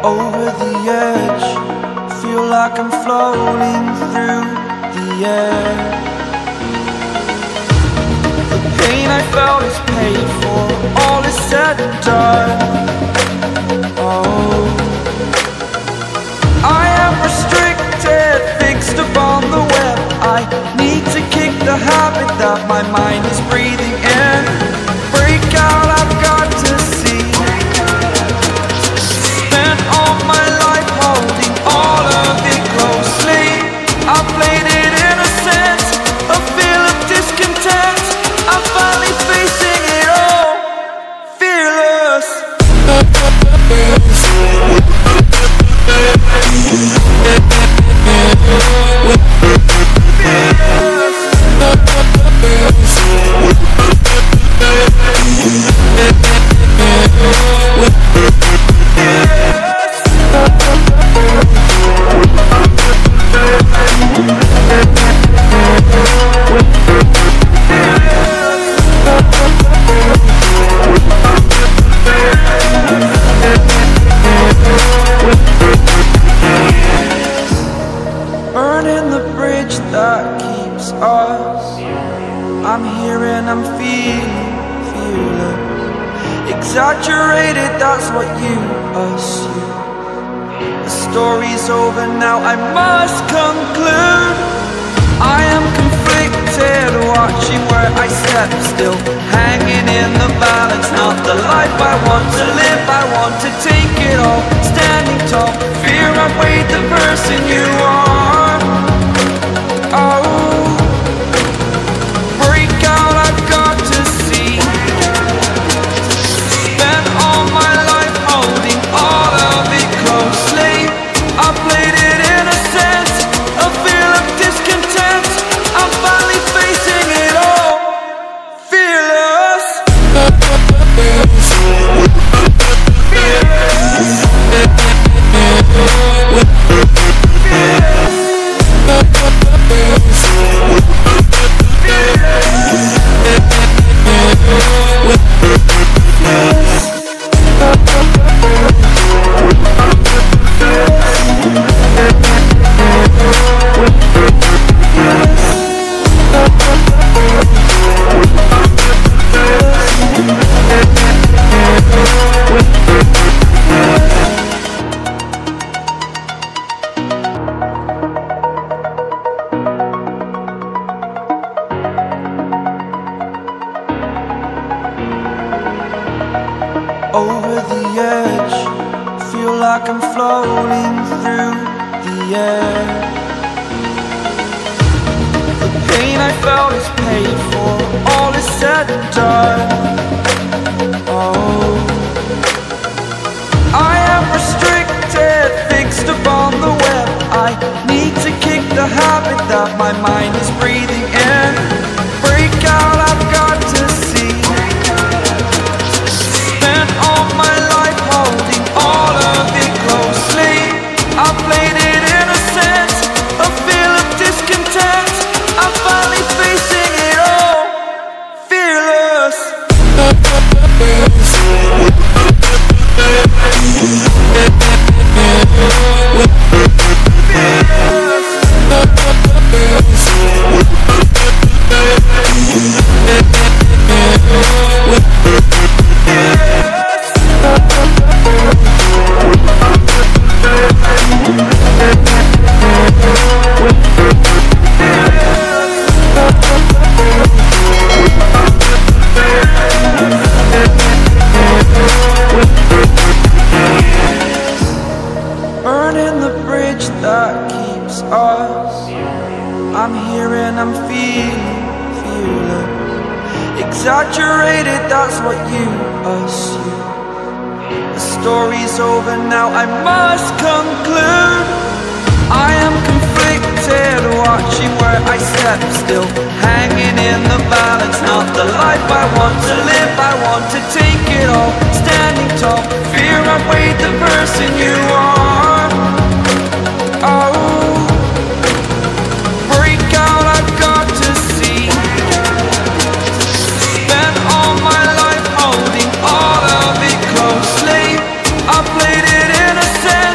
over the edge. Feel like I'm floating through the air. The pain I felt is paid for, all is said and done. Oh, I am restricted, fixed upon the web. I need to kick the habit that my mind is breathing in. Break out, I've got to see. Spent all my life holding all of it closely. I played it innocent, a feel of discontent. I'm finally facing it all, fearless. Burning the bridge that keeps us. I'm here and I'm feeling fearless. Exaggerated, that's what you assume. The story's over now, I must conclude. I am conflicted, watching where I step still, hanging in the balance. Not the life I want to live, I want to take it all. Standing tall, fear I've weighed the person you are. Oh, break out, I've got to see. Spent all my life holding all of it closely. I played it innocent, a feel of discontent. I'm finally facing it all, fearless. Over the edge, feel like I'm floating through the air. The pain I felt is paid for, all is said and done. Oh, I am restricted, fixed upon the web. I need to kick the habit that my mind is breathing in. Break out, I've got to see. Spent all my life holding all of it closely. I played it innocent, a feel of discontent. I'm finally facing it all, fearless. Burning the bridge that keeps us. I'm here and I'm feeling fearless. Exaggerated, that's what you assume. The story's over now, I must conclude. I am conflicted, watching where I step still, hanging in the balance. Not the life I want to live, I want to take it all. Standing tall, fear I've weighed the person you are. Oh, break out, I've got to see. Spent all my life holding all of it closely. I played it innocent.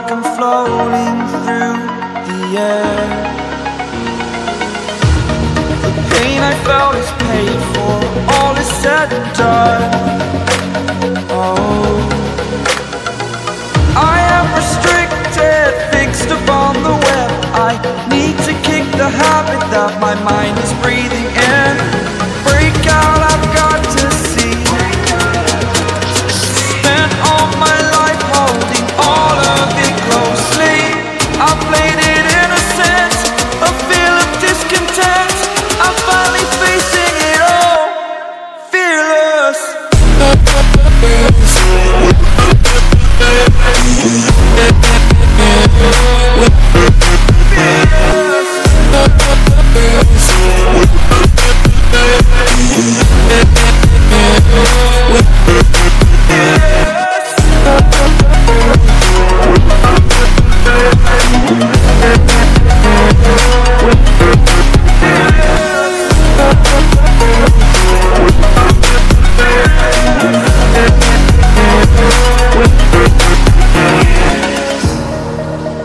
like I'm floating through the air. The pain I felt is paid for, all is said and done. Oh, I am restricted, fixed upon the web. I need to kick the habit that my mind is breathing in. Break out, I've got to see. Spent all my life holding all of it closely. I played it innocent, a feel of discontent. I'm finally facing it all, fearless.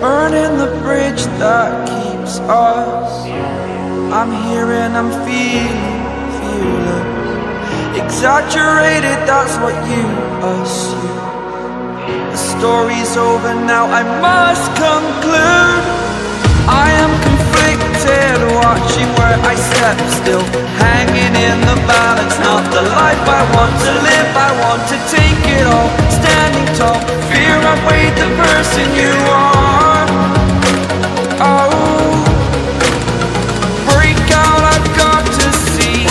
Burning the bridge that keeps us. I'm here and I'm feeling fearless. Exaggerated, that's what you assume. The story's over now, I must conclude. I am conflicted, watching where I step still, hanging in the balance. Not the life I want to live, I want to take it all. Standing tall, fear I've weighed the person you are. Oh, break out, I've got to see.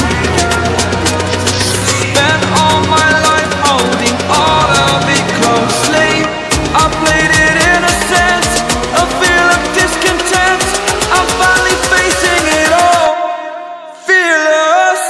Spent all my life holding all of it closely. I played it innocent, a feel of discontent. I'm finally facing it all, fearless.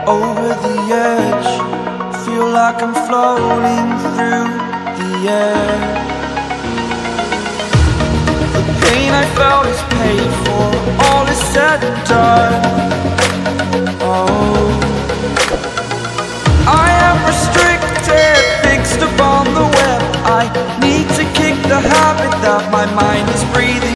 Over the edge, feel like I'm floating through the air. The pain I felt is paid for, all is said and done. Oh, I am restricted, fixed upon the web. I need to kick the habit that my mind